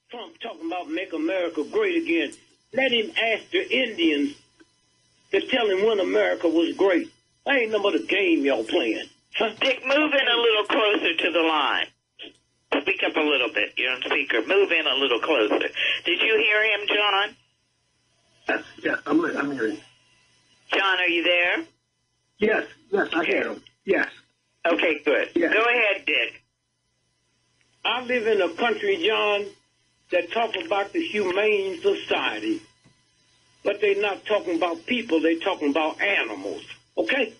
Trump talking about make America great again. Let him ask the Indians to tell him when America was great. I ain't no more the game y'all playing. Huh? Dick, move in a little closer to the line. Speak up a little bit. You're on speaker. Move in a little closer. Did you hear him, John? Yes, I'm hearing. John, are you there? Yes, I hear him. Yes. Okay, good. Yes. Go ahead, Dick. I live in a country, John, that talk about the humane society. But they're not talking about people, they're talking about animals. Okay?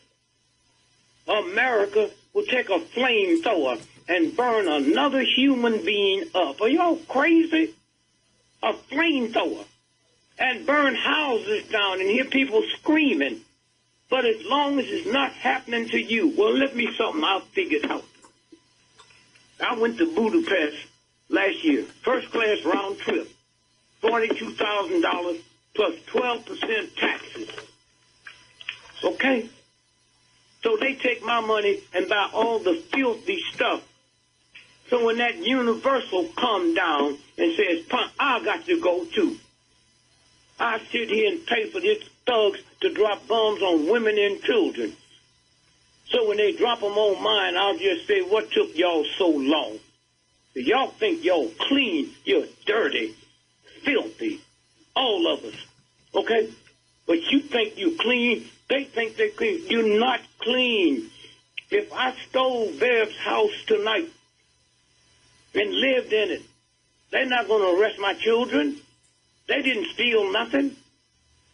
America will take a flamethrower and burn another human being up. Are y'all crazy? A flamethrower. And burn houses down and hear people screaming. But as long as it's not happening to you, well, let me something I figured out. I went to Budapest last year, first class round trip, $42,000 plus 12% taxes. Okay? So they take my money and buy all the filthy stuff. So when that Universal come down and says, "Punk, I got to go too," I sit here and pay for these thugs to drop bombs on women and children. So when they drop them on mine, I'll just say, what took y'all so long? Y'all think y'all clean, you're dirty, filthy, all of us, okay? But you think you clean, they think they're clean. You're not clean. If I stole Bev's house tonight and lived in it, they're not going to arrest my children. They didn't steal nothing.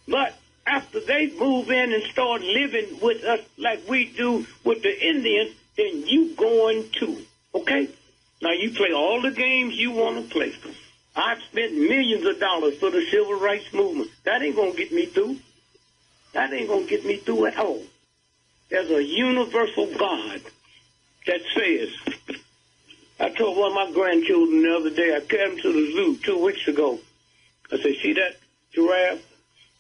But after they move in and start living with us like we do with the Indians, then you going too, okay? Now, you play all the games you want to play. I've spent millions of dollars for the civil rights movement. That ain't going to get me through. That ain't going to get me through at all. There's a universal God that says, I told one of my grandchildren the other day, I carried him to the zoo 2 weeks ago. I said, see that giraffe?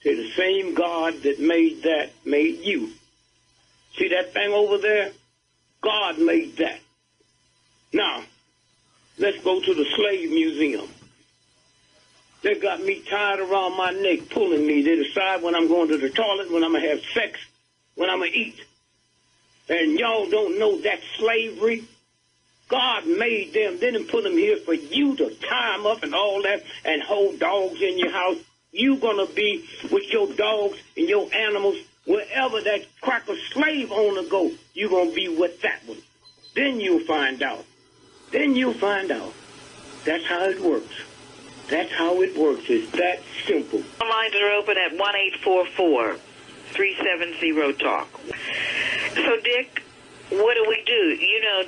Say, the same God that made that made you. See that thing over there? God made that. Now, let's go to the slave museum. They got me tied around my neck, pulling me. They decide when I'm going to the toilet, when I'm going to have sex, when I'm going to eat. And y'all don't know that's slavery. God made them, didn't put them here for you to tie them up and all that and hold dogs in your house. You going to be with your dogs and your animals wherever that cracker slave owner go. You going to be with that one. Then you'll find out. Then you'll find out. That's how it works. That's how it works. It's that simple. The lines are open at 1-844-370-TALK. So, Dick, what do we do? You know,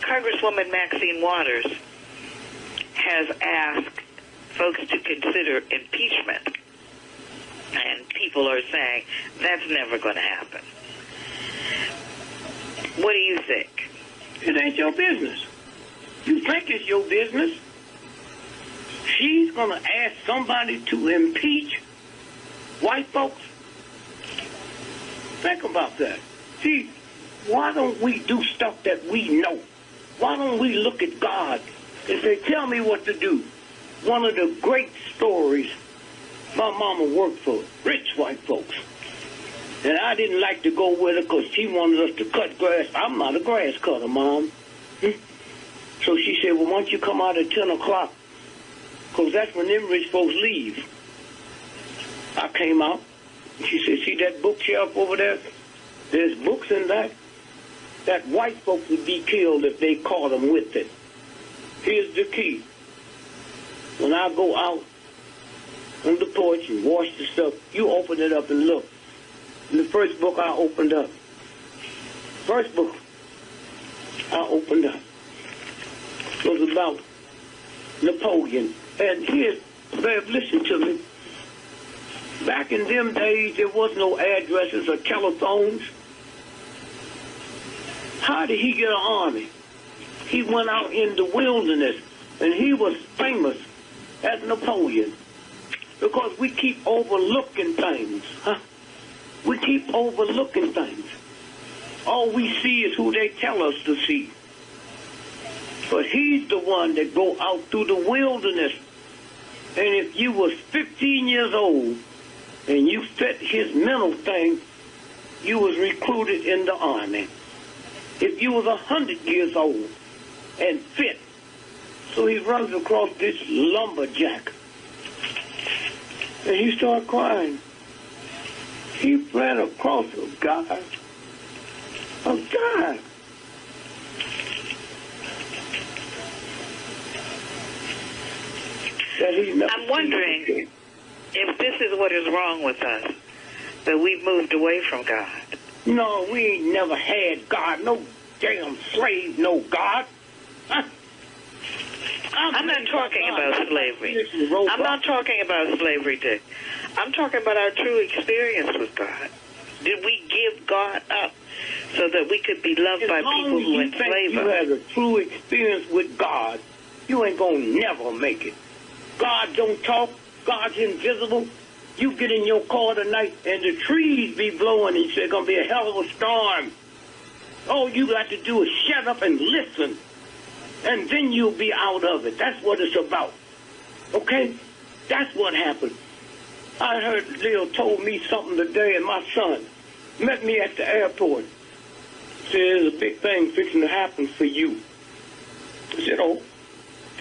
Congresswoman Maxine Waters has asked folks to consider impeachment. And people are saying that's never going to happen. What do you think? It ain't your business. You think it's your business. She's going to ask somebody to impeach white folks? Think about that. See, why don't we do stuff that we know? Why don't we look at God and say, tell me what to do? One of the great stories, my mama worked for rich white folks. And I didn't like to go with her because she wanted us to cut grass. I'm not a grass cutter, Mom. So she said, well, why don't you come out at 10 o'clock? Because that's when them rich folks leave. I came out. She said, see that bookshelf over there? There's books in that. That white folks would be killed if they caught them with it. Here's the key. When I go out on the porch and wash the stuff, you open it up and look. And the first book I opened up, was about Napoleon. And here's, Bev, listen to me. Back in them days, there was no addresses or telephones. How did he get an army? He went out in the wilderness, and he was famous as Napoleon. Because we keep overlooking things, huh? We keep overlooking things. All we see is who they tell us to see. But he's the one that go out through the wilderness And if you was 15 years old and you fit his mental thing, you was recruited in the army. If you was 100 years old and fit, so he runs across this lumberjack. And he started crying. He ran across a guy. That he never I'm wondering if this is what is wrong with us, that we've moved away from God. No, we ain't never had God. No damn slave, no God. Huh? I'm not talking about slavery. I'm not talking about slavery, Dick. I'm talking about our true experience with God. Did we give God up so that we could be loved by people who enslave us? As long as you think you have a true experience with God, you ain't gonna never make it. God don't talk. God's invisible. You get in your car tonight and the trees be blowing and it's gonna be a hell of a storm. All you got to do is shut up and listen. And then you'll be out of it. That's what it's about. Okay? That's what happened. I heard Leo told me something today, and my son met me at the airport. Said, there's a big thing fixing to happen for you. I said, oh.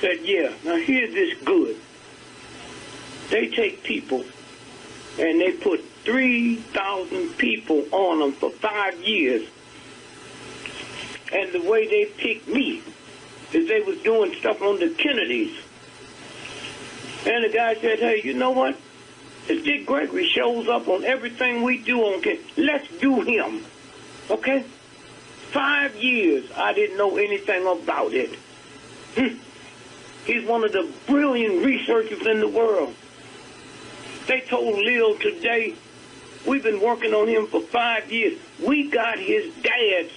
Said, yeah. Now here's this good. They take people and they put 3,000 people on them for 5 years. And the way they picked me is they was doing stuff on the Kennedys. And the guy said, hey, you know what? If D.Gregory shows up on everything we do on Kennedy, let's do him. Okay? 5 years, I didn't know anything about it. He's one of the brilliant researchers in the world. They told Lil today, we've been working on him for 5 years. We got his dad's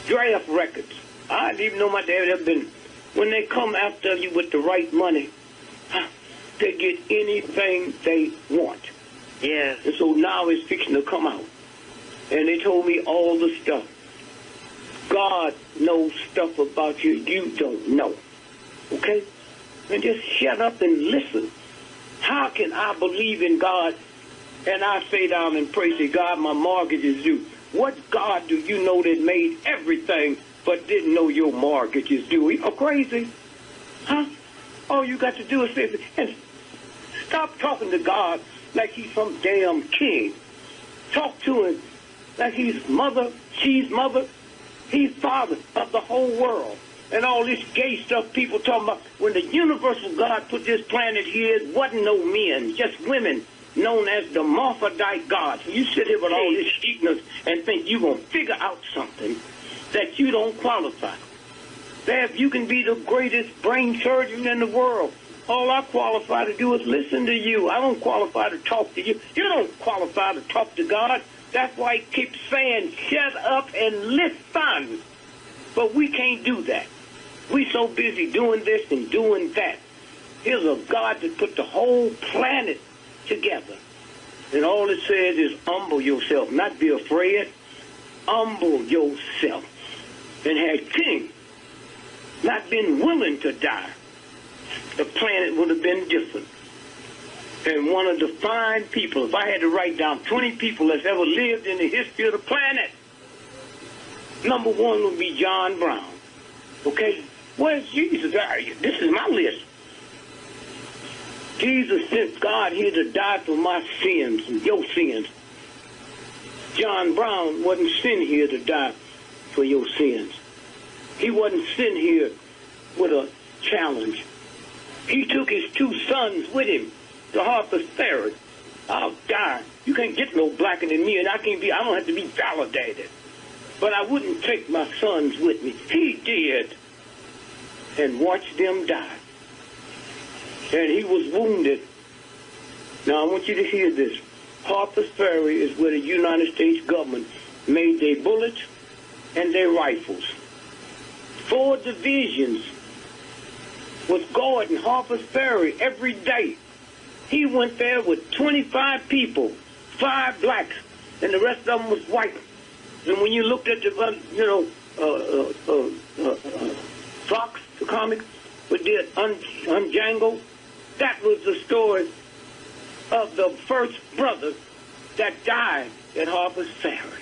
draft records. I didn't even know my dad had been. When they come after you with the right money, they get anything they want. Yes. And so now it's fixing to come out. And they told me all the stuff. God knows stuff about you you don't know. Okay? And just shut up and listen. How can I believe in God and I say down and pray, say, God, my mortgage is due? What God do you know that made everything but didn't know your mortgage is due? Are you crazy? Huh? All you got to do is say, and stop talking to God like he's some damn king. Talk to him like he's mother, she's mother, he's father of the whole world. And all this gay stuff people talking about. When the universal God put this planet here, it wasn't no men, just women, known as the Morphodite gods. You sit here with all this ignorance and think you're going to figure out something that you don't qualify. Dad, you can be the greatest brain surgeon in the world. All I qualify to do is listen to you. I don't qualify to talk to you. You don't qualify to talk to God. That's why he keeps saying, shut up and listen. But we can't do that. We so busy doing this and doing that. Here's a God that put the whole planet together. And all it says is humble yourself, not be afraid. Humble yourself. And had King not been willing to die, the planet would have been different. And one of the fine people, if I had to write down 20 people that's ever lived in the history of the planet, number one would be John Brown. Okay? Where's Jesus? This is my list. Jesus sent God here to die for my sins and your sins. John Brown wasn't sent here to die for your sins. He wasn't sent here with a challenge. He took his 2 sons with him to Harper's Ferry. I'll die. You can't get no blacker than me, and I don't have to be validated. But I wouldn't take my sons with me. He did. And watched them die. And he was wounded. Now, I want you to hear this. Harper's Ferry is where the United States government made their bullets and their rifles. 4 divisions was guarding Harper's Ferry every day. He went there with 25 people, 5 blacks, and the rest of them was white. And when you looked at the, Fox, the comic, with their unjangled. That was the story of the first brother that died at Harper's Ferry.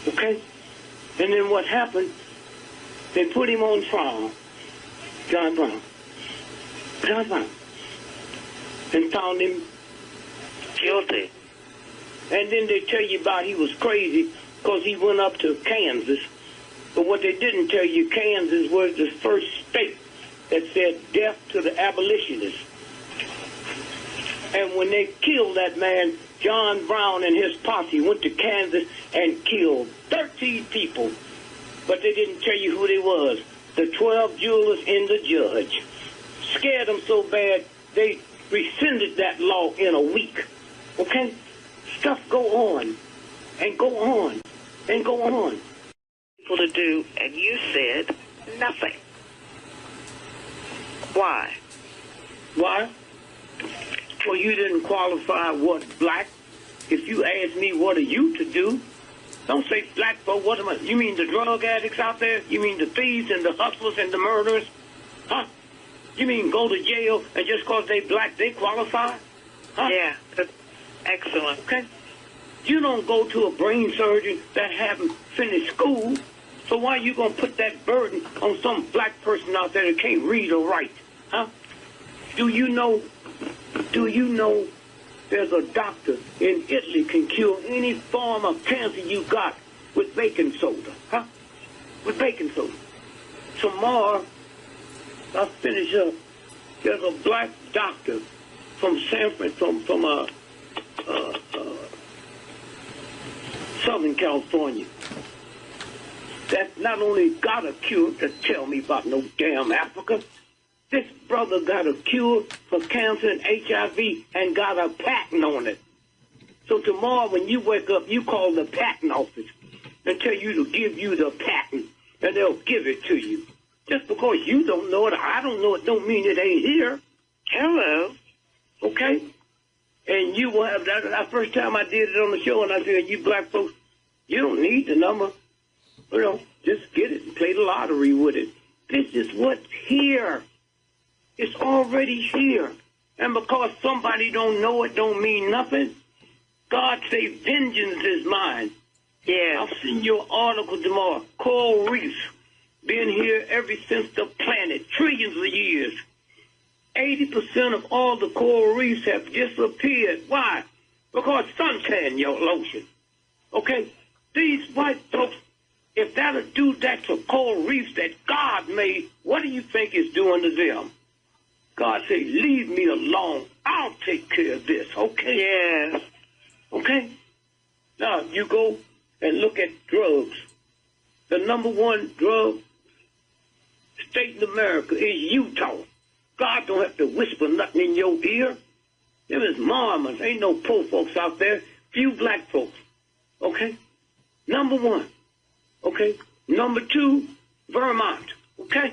Okay? And then what happened, they put him on trial, John Brown, and found him guilty. And then they tell you about he was crazy because he went up to Kansas. But what they didn't tell you, Kansas was the first state that said death to the abolitionists. And when they killed that man, John Brown and his posse went to Kansas and killed 13 people. But they didn't tell you who they was. The 12 jewelers and the judge. Scared them so bad, they rescinded that law in a week. Okay? Stuff go on, and go on, and go on. People to do, and you said nothing. Why? Why? Well, you didn't qualify what black. If you ask me what are you to do, don't say black folk. What am I? You mean the drug addicts out there? You mean the thieves and the hustlers and the murderers? Huh? You mean go to jail and just because they black, they qualify? Huh? Yeah, that's excellent. Okay? You don't go to a brain surgeon that haven't finished school, so why are you going to put that burden on some black person out there that can't read or write? Huh? Do you know there's a doctor in Italy can cure any form of cancer you got with baking soda? Huh? With baking soda. Tomorrow, I'll finish up. There's a black doctor from Southern California that not only got a cure to tell me about no damn Africa. This brother got a cure for cancer and HIV and got a patent on it. So tomorrow when you wake up, you call the patent office and tell you to give you the patent, and they'll give it to you. Just because you don't know it, I don't know it, don't mean it ain't here. Hello. Okay? And you will have that first time I did it on the show, and I said, you black folks, you don't need the number. You know, just get it and play the lottery with it. This is what's here. It's already here. And because somebody don't know it don't mean nothing. God say vengeance is mine. Yeah. I'll send you an article tomorrow. Coral reefs been here ever since the planet, trillions of years. 80% of all the coral reefs have disappeared. Why? Because suntan your ocean. Okay? These white folks, if that'll do that to coral reefs that God made, what do you think it's doing to them? God say, leave me alone. I'll take care of this, okay? Yes. Okay? Now, you go and look at drugs. The number one drug state in America is Utah. God don't have to whisper nothing in your ear. Them is Mormons. Ain't no poor folks out there. Few black folks. Okay? Number one. Okay? Number two, Vermont. Okay?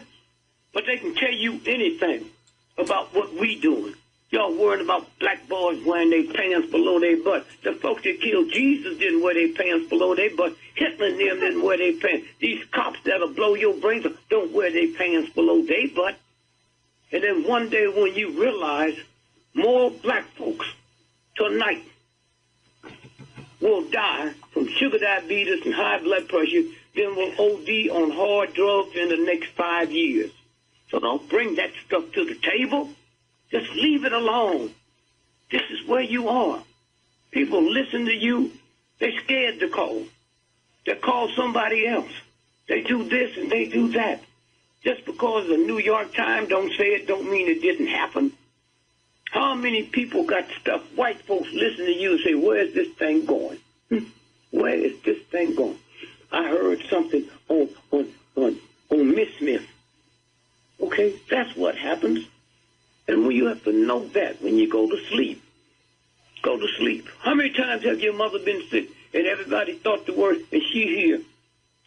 But they can tell you anything about what we doing. Y'all worrying about black boys wearing their pants below their butt. The folks that killed Jesus didn't wear their pants below their butt. Hitler and them didn't wear their pants. These cops that'll blow your brains out don't wear their pants below their butt. And then one day when you realize more black folks tonight will die from sugar diabetes and high blood pressure than will OD on hard drugs in the next 5 years. So don't bring that stuff to the table. Just leave it alone. This is where you are. People listen to you. They're scared to call. They call somebody else. They do this and they do that. Just because the New York Times don't say it don't mean it didn't happen. How many people got stuff? White folks listen to you and say, where's this thing going? Where is this thing going? I heard something on Miss Smith. Okay, that's what happens. And when you have to know that when you go to sleep, go to sleep. How many times have your mother been sick and everybody thought the worst and she here?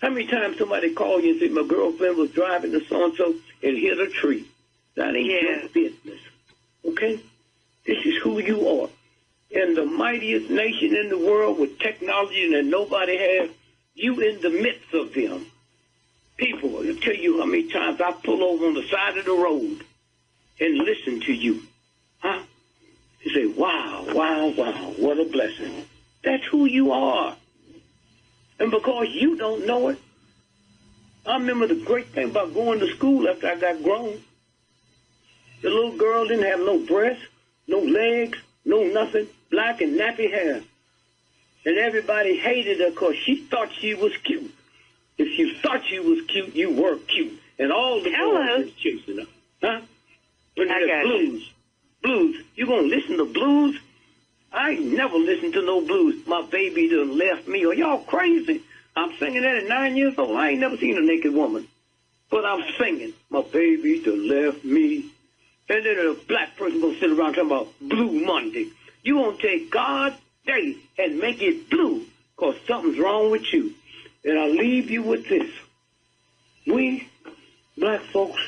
How many times somebody called you and said, my girlfriend was driving to so-and-so and hit a tree? That ain't your business. Okay? This is who you are. And the mightiest nation in the world with technology that nobody has, you in the midst of them. People, I'll tell you how many times I pull over on the side of the road and listen to you. Huh? You say, wow, wow, wow, what a blessing. That's who you are. And because you don't know it, I remember the great thing about going to school after I got grown. The little girl didn't have no breasts, no legs, no nothing, black and nappy hair. And everybody hated her because she thought she was cute. If you thought you was cute, you were cute. And all the boys was chasing her. Huh? When they had blues. Blues. You gonna listen to blues? I ain't never listened to no blues. My baby done left me. Are y'all crazy? I'm singing that at 9 years old. I ain't never seen a naked woman. But I'm singing, my baby done left me. And then a black person gonna sit around talking about Blue Monday. You gonna take God's day and make it blue because something's wrong with you. And I'll leave you with this. We, black folks,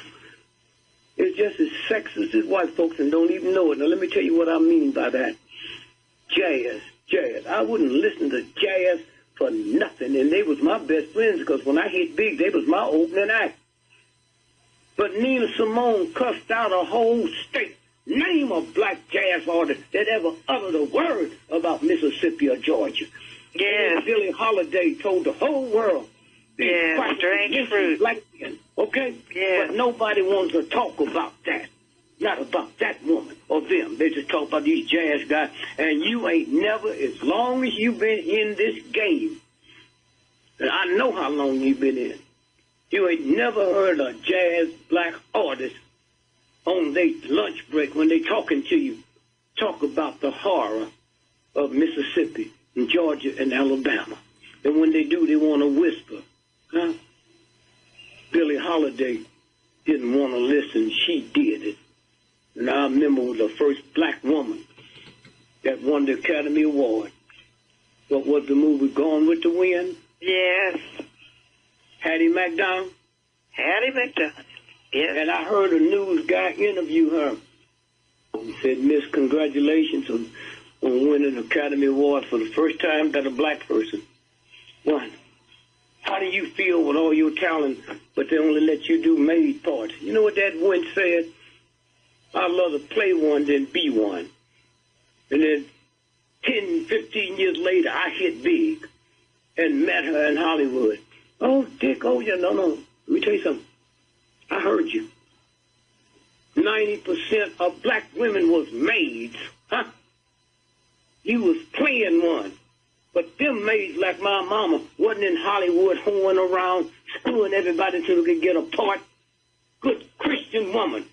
is just as sexist as white folks and don't even know it. Now let me tell you what I mean by that. Jazz. I wouldn't listen to jazz for nothing, and they was my best friends because when I hit big, they was my opening act. But Nina Simone cussed out a whole state. Name a black jazz artist that ever uttered a word about Mississippi or Georgia. Yes. And Billie Holiday told the whole world. Yeah, strange fruit. Black men, okay? Yeah. But nobody wants to talk about that. Not about that woman or them. They just talk about these jazz guys. And you ain't never, as long as you've been in this game, and I know how long you've been in, you ain't never heard a jazz black artist on their lunch break when they talking to you talk about the horror of Mississippi and Georgia and Alabama. And when they do, they want to whisper. Huh? Billie Holiday didn't want to listen. She did it. And I remember the first black woman that won the Academy Award. What was the movie, Gone with the Wind? Yes. Hattie McDonald? Hattie McDonald. Yes. And I heard a news guy interview her. He said, Miss, congratulations on winning an Academy Award for the first time that a black person won. How do you feel with all your talent, but they only let you do maid parts? You know what that one said? I'd rather play one than be one. And then 10, 15 years later, I hit big and met her in Hollywood. Oh, Dick, oh, yeah, no. Let me tell you something. I heard you. 90% of black women was maids. Huh? You was playing one. But them maids like my mama wasn't in Hollywood hoeing around, screwing everybody so they could get a part. Good Christian woman.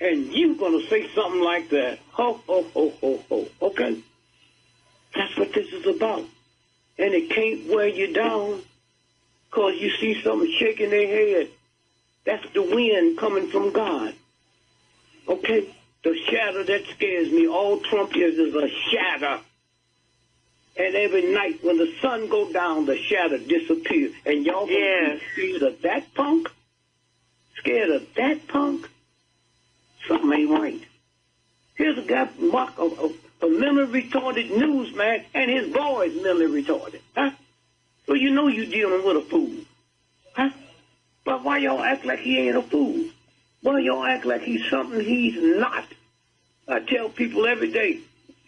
And you gonna say something like that. Ho, ho, ho, ho, ho. Okay? That's what this is about. And it can't wear you down because you see something shaking their head. That's the wind coming from God. Okay? The shadow that scares me. All Trump is a shadow. And every night when the sun go down, the shadow disappears. And y'all gonna be scared of that punk? Scared of that punk? Something ain't right. Here's a guy, Mark, a mentally retarded newsman, and his boy is mentally retarded. Huh? So you know you're dealing with a fool. Huh? But why y'all act like he ain't a fool? Why y'all act like he's something he's not? I tell people every day,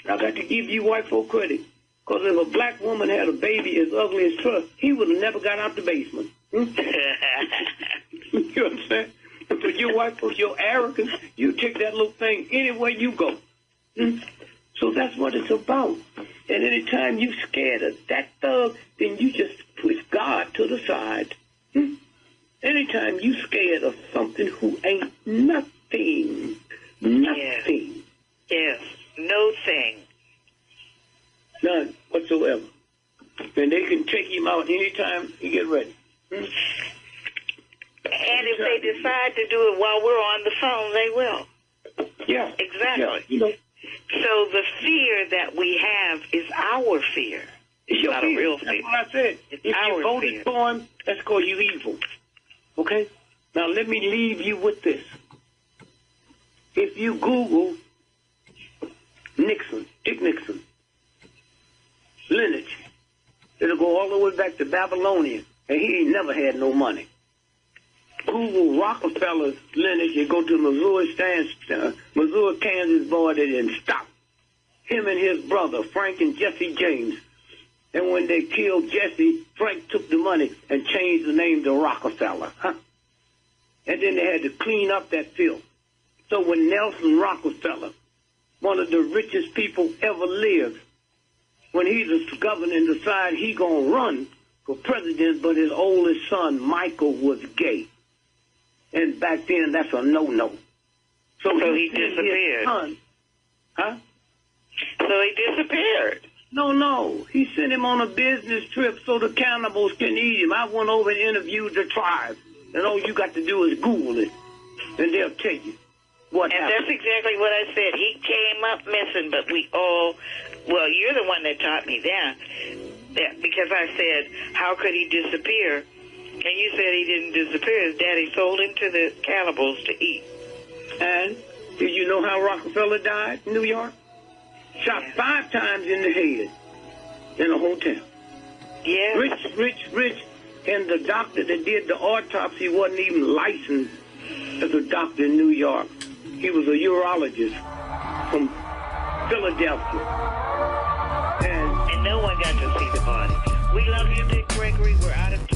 I got to give you white folk credit. Because if a black woman had a baby as ugly as Trust, he would have never got out the basement. You understand? But you white folks, your arrogance, you take that little thing anywhere you go. So that's what it's about. And anytime you scared of that thug, then you just push God to the side. Anytime you scared of something who ain't nothing. Yes. No thing. None whatsoever. And they can take him out anytime you get ready. And if they decide to do it while we're on the phone, they will. Yeah. Exactly. Yeah, you know. So the fear that we have is our fear. It's your not fear. A real fear. That's what I said. It's if you voted for him, that's because you're evil. Okay? Now let me leave you with this. If you Google Nixon, Dick Nixon, lineage, it'll go all the way back to Babylonian, and he ain't never had no money. Google Rockefeller's lineage, you go to Missouri, Kansas border, and stop. Him and his brother, Frank and Jesse James. And when they killed Jesse, Frank took the money and changed the name to Rockefeller. Huh? And then they had to clean up that filth. So when Nelson Rockefeller, one of the richest people ever lived, when he was governor and decided he gonna run for president, but his oldest son, Michael, was gay. And back then, that's a no-no. So he disappeared. Huh? So he disappeared. No. He sent him on a business trip so the cannibals can eat him. I went over and interviewed the tribe. And all you got to do is Google it. And they'll tell you what happened. And that's exactly what I said. He came up missing, but well, you're the one that taught me that. Because I said, how could he disappear? And you said he didn't disappear. His daddy sold him to the cannibals to eat. And did you know how Rockefeller died in New York? Shot 5 times in the head in a hotel. Yeah. Rich. And the doctor that did the autopsy wasn't even licensed as a doctor in New York. He was a urologist from Philadelphia. And no one got to see the body. We love you, D.Gregory. We're out of time.